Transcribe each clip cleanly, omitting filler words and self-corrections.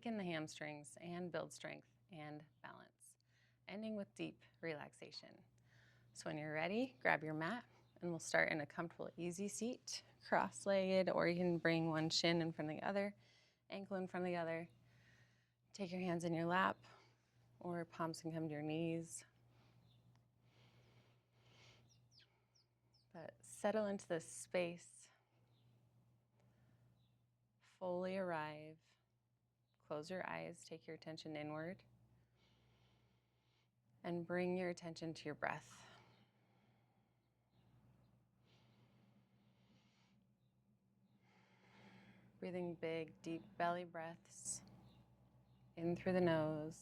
awaken the hamstrings and build strength and balance, ending with deep relaxation. So when you're ready, grab your mat and we'll start in a comfortable, easy seat, cross-legged, or you can bring one shin in front of the other, ankle in front of the other. Take your hands in your lap, or palms can come to your knees. But settle into this space. Fully arrive. Close your eyes, take your attention inward, and bring your attention to your breath. Breathing big, deep belly breaths in through the nose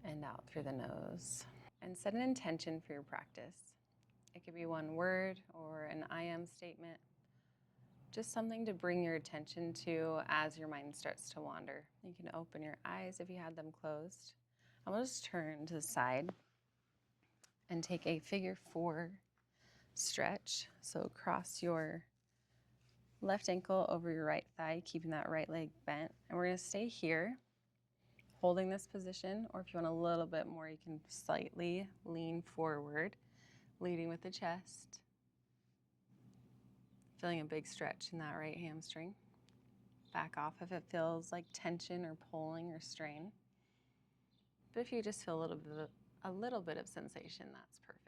and out through the nose. And set an intention for your practice. It could be one word or an I am statement. Just something to bring your attention to as your mind starts to wander. You can open your eyes if you had them closed. I'm going to just turn to the side and take a figure 4 stretch. So cross your left ankle over your right thigh, keeping that right leg bent. And we're going to stay here, holding this position, or if you want a little bit more, you can slightly lean forward, leading with the chest. Feeling a big stretch in that right hamstring. Back off if it feels like tension or pulling or strain. But if you just feel a little bit of sensation, that's perfect.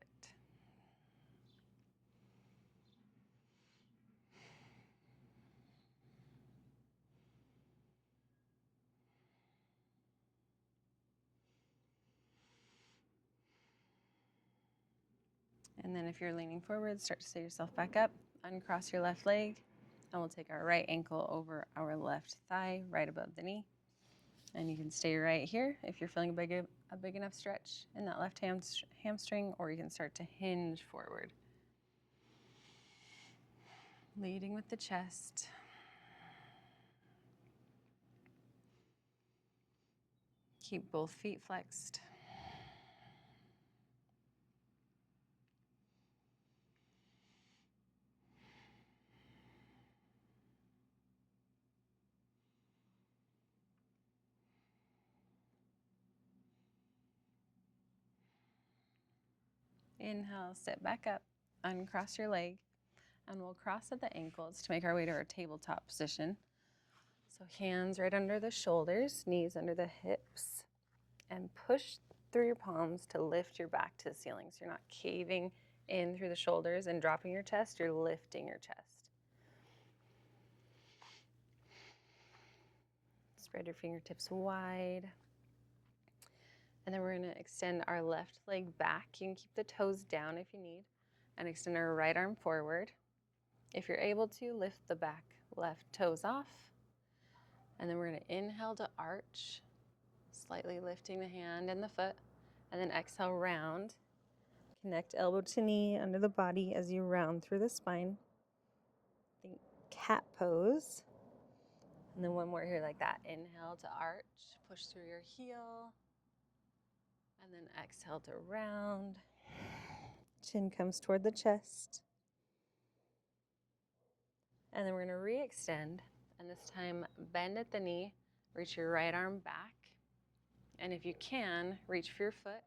And then if you're leaning forward, start to sit yourself back up, uncross your left leg, and we'll take our right ankle over our left thigh, right above the knee. And you can stay right here if you're feeling a big enough stretch in that left hamstring, or you can start to hinge forward. Leading with the chest. Keep both feet flexed. Inhale, sit back up, uncross your leg, and we'll cross at the ankles to make our way to our tabletop position. So hands right under the shoulders, knees under the hips, and push through your palms to lift your back to the ceiling. So you're not caving in through the shoulders and dropping your chest, you're lifting your chest. Spread your fingertips wide. And then we're going to extend our left leg back. You can keep the toes down if you need, and extend our right arm forward. If you're able to, lift the back left toes off. And then we're going to inhale to arch, slightly lifting the hand and the foot, and then exhale, round. Connect elbow to knee under the body as you round through the spine. Think cat pose. And then one more here like that. Inhale to arch, push through your heel. And then exhale to round. Chin comes toward the chest. And then we're going to re-extend. And this time, bend at the knee. Reach your right arm back. And if you can, reach for your foot.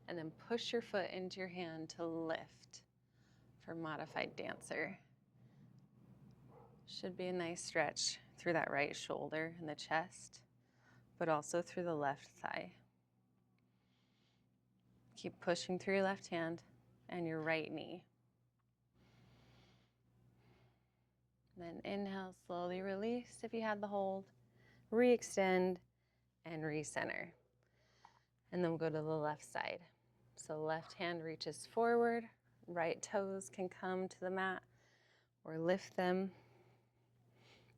And then push your foot into your hand to lift for modified dancer. Should be a nice stretch through that right shoulder and the chest, but also through the left thigh. Keep pushing through your left hand and your right knee. Then inhale, slowly release if you had the hold. Re-extend and re-center. And then we'll go to the left side. So left hand reaches forward, right toes can come to the mat or lift them.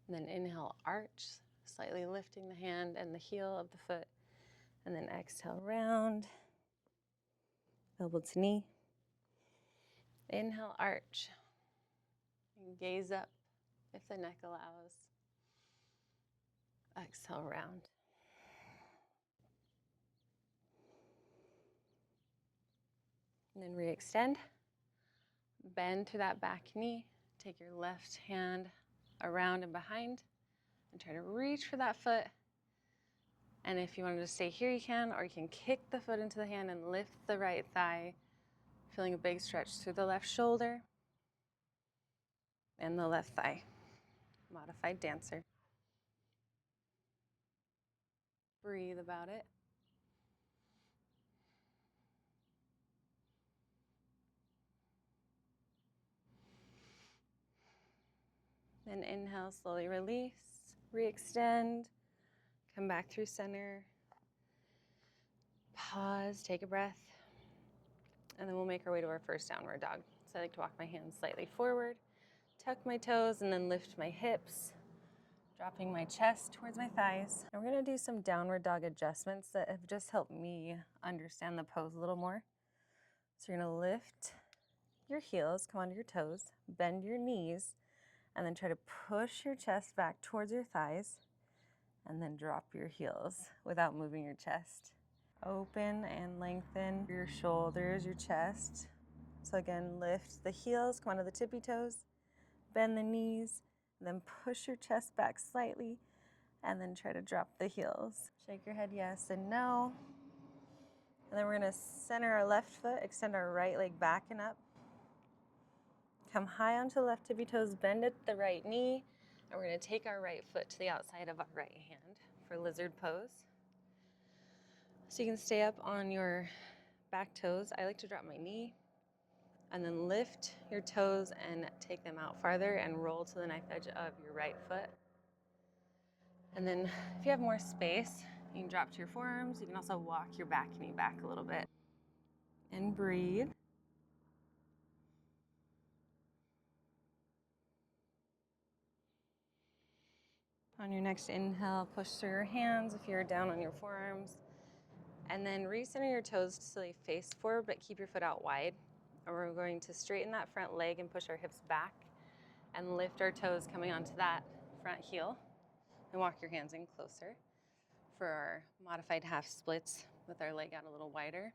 And then inhale, arch, slightly lifting the hand and the heel of the foot. And then exhale, round, elbow to knee. Inhale, arch. And gaze up if the neck allows. Exhale, round. And then re-extend. Bend to that back knee. Take your left hand around and behind. And try to reach for that foot. And if you wanted to stay here, you can, or you can kick the foot into the hand and lift the right thigh, feeling a big stretch through the left shoulder and the left thigh. Modified dancer. Breathe about it. Then inhale, slowly release, re-extend, come back through center. Pause, take a breath, and then we'll make our way to our first downward dog. So I like to walk my hands slightly forward, tuck my toes, and then lift my hips, dropping my chest towards my thighs. And we're gonna do some downward dog adjustments that have just helped me understand the pose a little more. So you're gonna lift your heels, come onto your toes, bend your knees, and then try to push your chest back towards your thighs, and then drop your heels without moving your chest. Open and lengthen your shoulders, your chest. So again, lift the heels, come onto the tippy toes, bend the knees, then push your chest back slightly, and then try to drop the heels. Shake your head yes and no. And then we're gonna center our left foot, extend our right leg back and up. Come high onto the left tippy toes, bend at the right knee, and we're gonna take our right foot to the outside of our right hand for lizard pose. So you can stay up on your back toes. I like to drop my knee and then lift your toes and take them out farther and roll to the knife edge of your right foot. And then if you have more space, you can drop to your forearms. You can also walk your back knee back a little bit. And breathe. On your next inhale, push through your hands if you're down on your forearms. And then recenter your toes so they face forward, but keep your foot out wide. And we're going to straighten that front leg and push our hips back and lift our toes coming onto that front heel. And walk your hands in closer for our modified half splits with our leg out a little wider.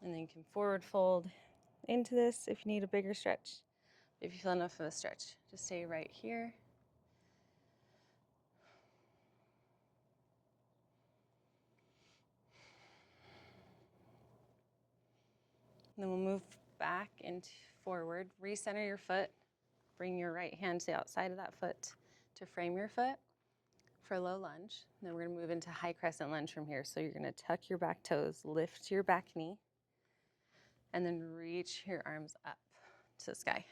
And then you can forward fold into this if you need a bigger stretch. If you feel enough of a stretch, just stay right here. And then we'll move back and forward. Recenter your foot. Bring your right hand to the outside of that foot to frame your foot for low lunge. And then we're gonna move into high crescent lunge from here. So you're gonna tuck your back toes, lift your back knee, and then reach your arms up to the sky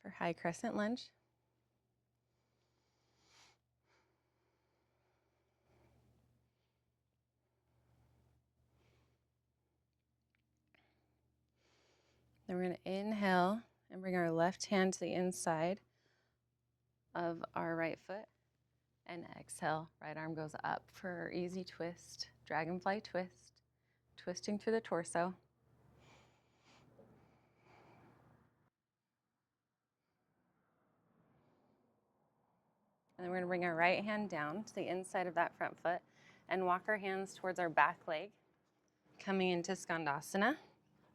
for high crescent lunge. Then we're gonna inhale and bring our left hand to the inside of our right foot. And exhale, right arm goes up for our easy twist, dragonfly twist, twisting through the torso. And then we're gonna bring our right hand down to the inside of that front foot and walk our hands towards our back leg, coming into skandasana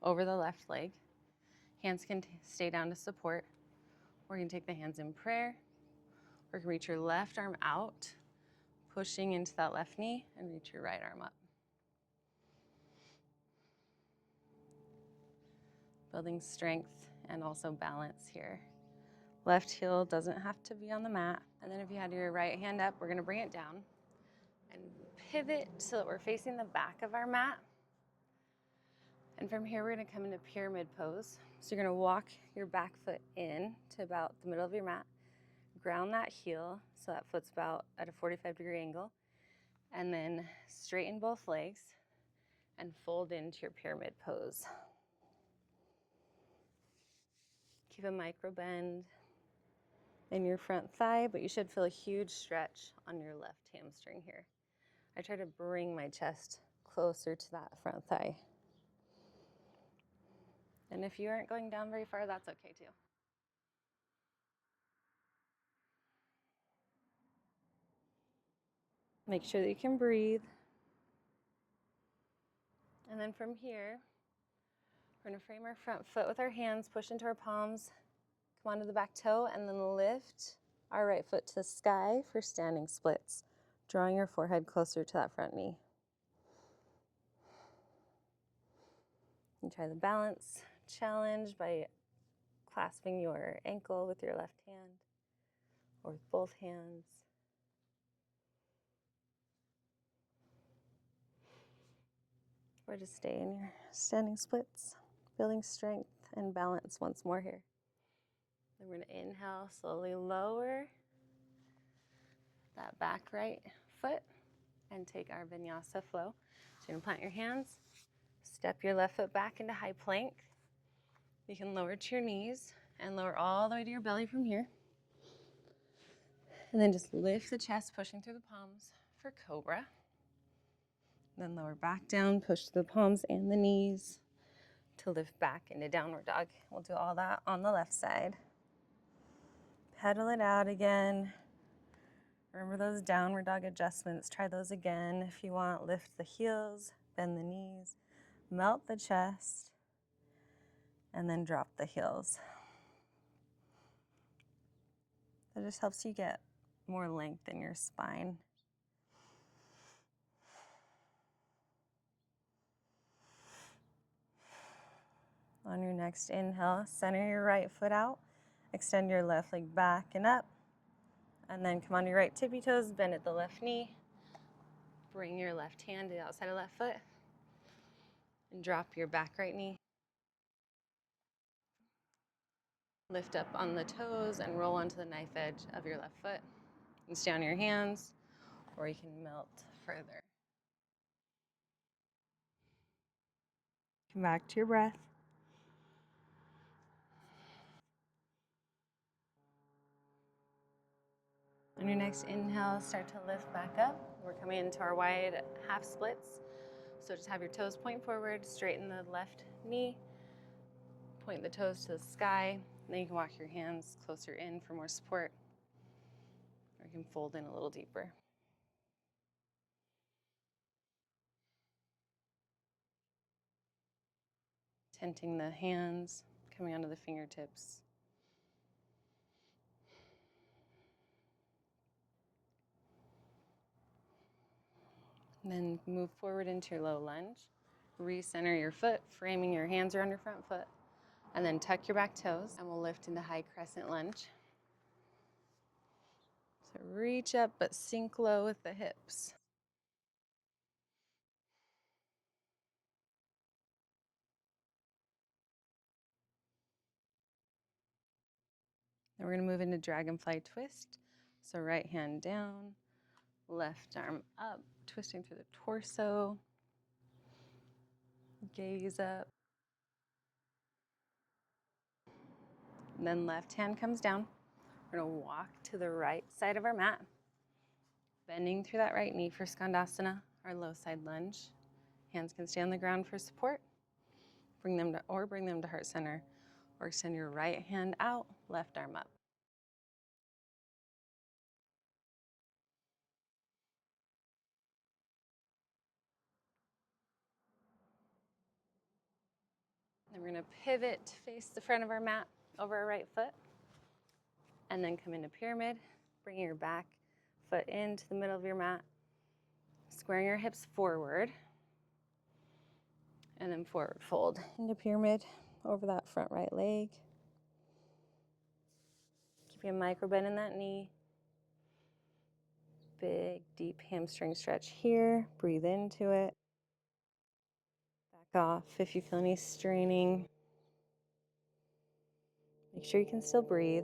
over the left leg. Hands can stay down to support, or you can take the hands in prayer, or you can reach your left arm out, pushing into that left knee, and reach your right arm up. Building strength and also balance here. Left heel doesn't have to be on the mat. And then if you had your right hand up, we're gonna bring it down and pivot so that we're facing the back of our mat. And from here, we're gonna come into pyramid pose. So you're gonna walk your back foot in to about the middle of your mat, ground that heel, so that foot's about at a 45-degree angle, and then straighten both legs and fold into your pyramid pose. Keep a micro bend in your front thigh, but you should feel a huge stretch on your left hamstring here. I try to bring my chest closer to that front thigh. And if you aren't going down very far, that's okay too. Make sure that you can breathe. And then from here, we're gonna frame our front foot with our hands, push into our palms, come onto the back toe, and then lift our right foot to the sky for standing splits, drawing your forehead closer to that front knee. And try the balance challenge by clasping your ankle with your left hand or with both hands. Or just stay in your standing splits, building strength and balance once more here. Then we're going to inhale, slowly lower that back right foot and take our vinyasa flow. So you're going to plant your hands, step your left foot back into high plank. You can lower to your knees and lower all the way to your belly from here. And then just lift the chest, pushing through the palms for cobra. Then lower back down, push to the palms and the knees to lift back into downward dog. We'll do all that on the left side. Pedal it out again. Remember those downward dog adjustments. Try those again if you want. Lift the heels, bend the knees, melt the chest, and then drop the heels. That just helps you get more length in your spine. On your next inhale, center your right foot out, extend your left leg back and up, and then come on your right tippy toes, bend at the left knee, bring your left hand to the outside of left foot, and drop your back right knee. Lift up on the toes and roll onto the knife edge of your left foot. You can stay on your hands, or you can melt further. Come back to your breath. On your next inhale, start to lift back up. We're coming into our wide half splits. So just have your toes point forward, straighten the left knee, point the toes to the sky. Then you can walk your hands closer in for more support, or you can fold in a little deeper. Tenting the hands, coming onto the fingertips. And then move forward into your low lunge. Recenter your foot, framing your hands around your front foot. And then tuck your back toes, and we'll lift into high crescent lunge. So reach up, but sink low with the hips. Then we're going to move into dragonfly twist. So right hand down, left arm up, twisting through the torso. Gaze up. And then left hand comes down. We're going to walk to the right side of our mat, bending through that right knee for skandasana, our low side lunge. Hands can stay on the ground for support. Bring them to heart center, or extend your right hand out, left arm up. Then we're going to pivot to face the front of our mat over our right foot, and then come into pyramid. Bring your back foot into the middle of your mat, squaring your hips forward, and then forward fold into pyramid over that front right leg. Keep a micro bend in that knee. Big, deep hamstring stretch here. Breathe into it. Back off if you feel any straining. Make sure you can still breathe.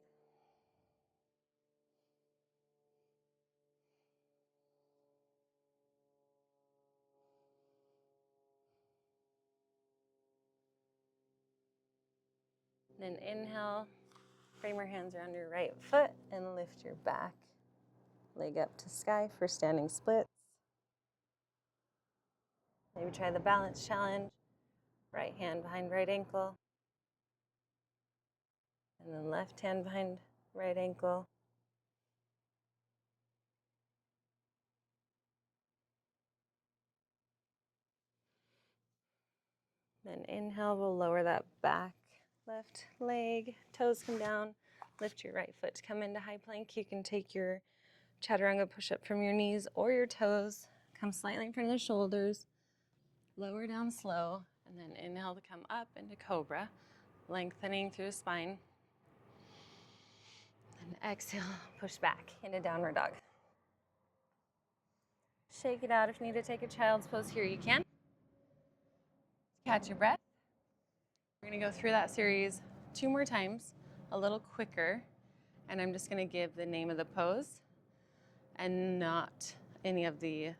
Then inhale, frame your hands around your right foot and lift your back leg up to sky for standing splits. Maybe try the balance challenge. Right hand behind right ankle. And then left hand behind right ankle. Then inhale, we'll lower that back left leg. Toes come down. Lift your right foot to come into high plank. You can take your chaturanga push-up from your knees or your toes. Come slightly in front of the shoulders. Lower down slow, and then inhale to come up into cobra, lengthening through the spine. And exhale, push back into downward dog. Shake it out. If you need to take a child's pose here, you can. Catch your breath. We're going to go through that series 2 more times, a little quicker, and I'm just going to give the name of the pose and not any of the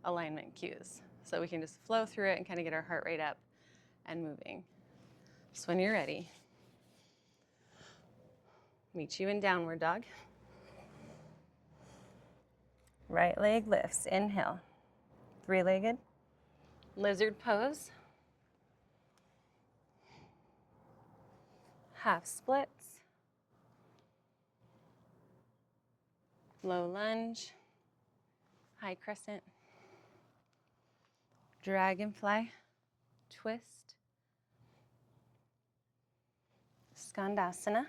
alignment cues. So we can just flow through it and kind of get our heart rate up and moving. So when you're ready, meet you in downward dog. Right leg lifts, inhale. 3-legged, lizard pose. Half splits. Low lunge, high crescent. Dragonfly, twist. Skandasana.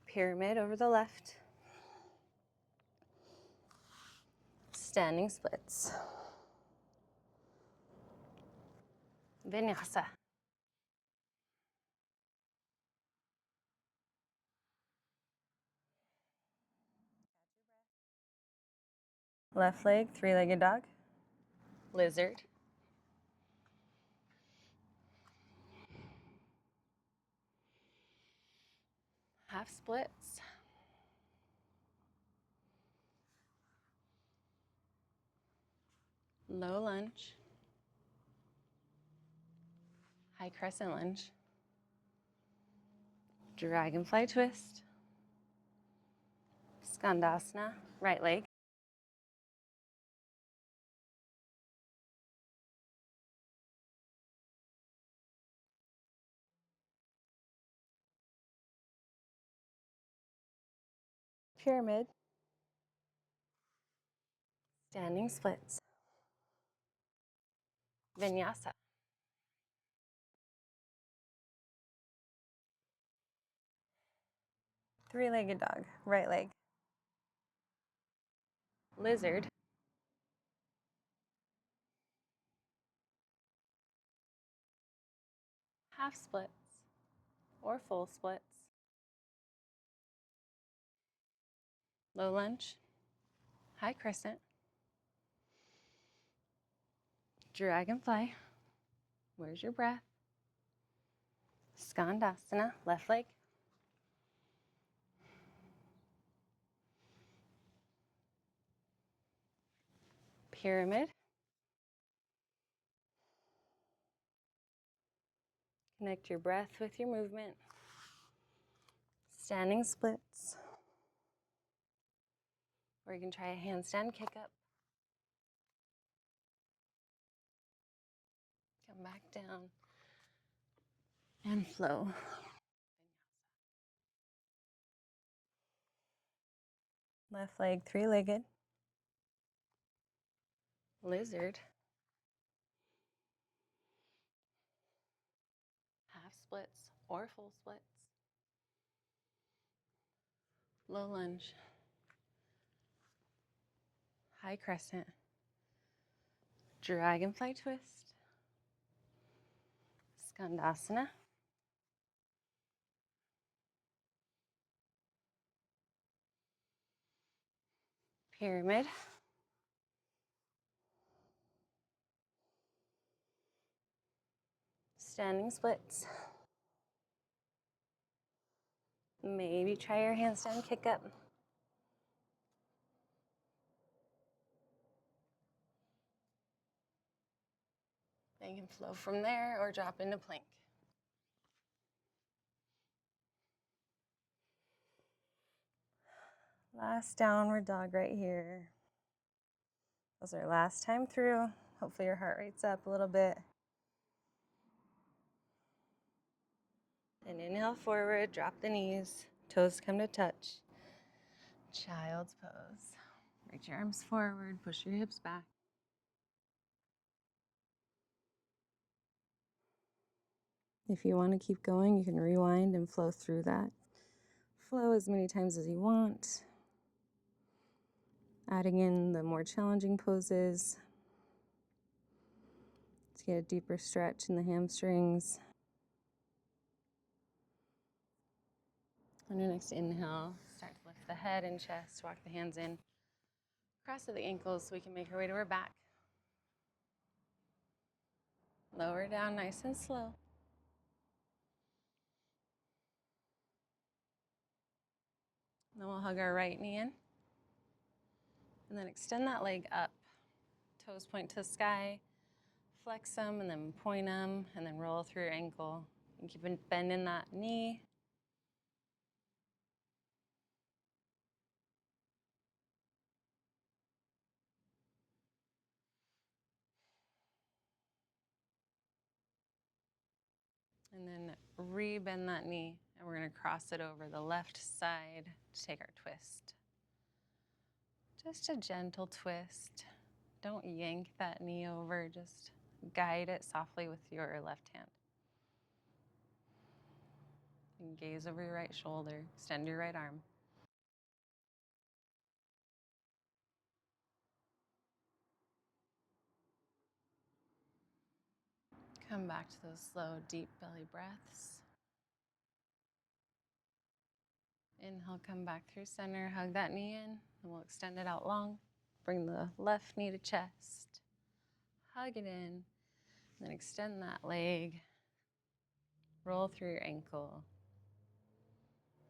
Pyramid over the left. Standing splits. Vinyasa. Left leg, 3-legged dog. Lizard. Half splits. Low lunge. High crescent lunge. Dragonfly twist. Skandasana, right leg. Pyramid. Standing splits. Vinyasa. Three-legged dog, right leg. Lizard. Half splits or full splits. Low lunge. High crescent. Dragonfly. Where's your breath? Skandasana, left leg. Pyramid. Connect your breath with your movement. Standing splits. Or you can try a handstand kick up. Come back down and flow. Left leg, 3-legged. Lizard. Half splits or full splits. Low lunge. High crescent. Dragonfly twist. Skandasana. Pyramid. Standing splits. Maybe try your handstand kick up. You can flow from there or drop into plank. Last downward dog right here. This is our last time through. Hopefully your heart rate's up a little bit. And inhale forward, drop the knees, toes come to touch. Child's pose. Reach your arms forward, push your hips back. If you want to keep going, you can rewind and flow through that. Flow as many times as you want. Adding in the more challenging poses to get a deeper stretch in the hamstrings. On your next inhale, start to lift the head and chest, walk the hands in, cross at the ankles so we can make our way to our back. Lower down nice and slow. Then we'll hug our right knee in. And then extend that leg up. Toes point to the sky. Flex them and then point them and then roll through your ankle. And keep bending that knee. And then re-bend that knee. And we're going to cross it over the left side to take our twist. Just a gentle twist. Don't yank that knee over. Just guide it softly with your left hand. And gaze over your right shoulder. Extend your right arm. Come back to those slow, deep belly breaths. Inhale, come back through center. Hug that knee in, and we'll extend it out long. Bring the left knee to chest. Hug it in, and then extend that leg. Roll through your ankle.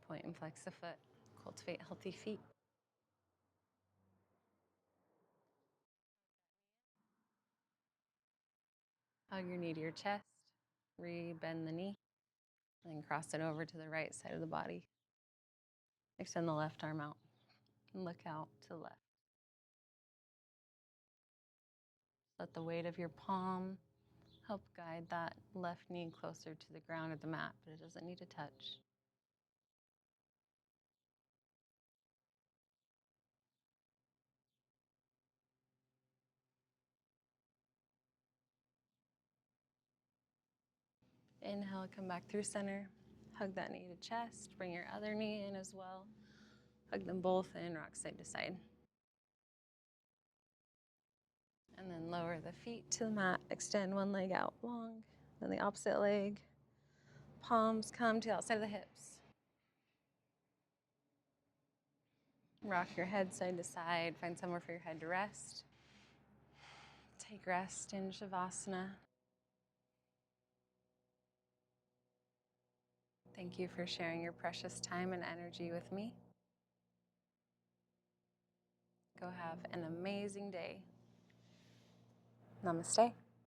Point and flex the foot. Cultivate healthy feet. Hug your knee to your chest. Re-bend the knee. And then cross it over to the right side of the body. Extend the left arm out. And look out to the left. Let the weight of your palm help guide that left knee closer to the ground or the mat, but it doesn't need to touch. Inhale, come back through center. Hug that knee to chest. Bring your other knee in as well. Hug them both in, rock side to side. And then lower the feet to the mat. Extend one leg out long, then the opposite leg. Palms come to the outside of the hips. Rock your head side to side. Find somewhere for your head to rest. Take rest in Savasana. Thank you for sharing your precious time and energy with me. Go have an amazing day. Namaste.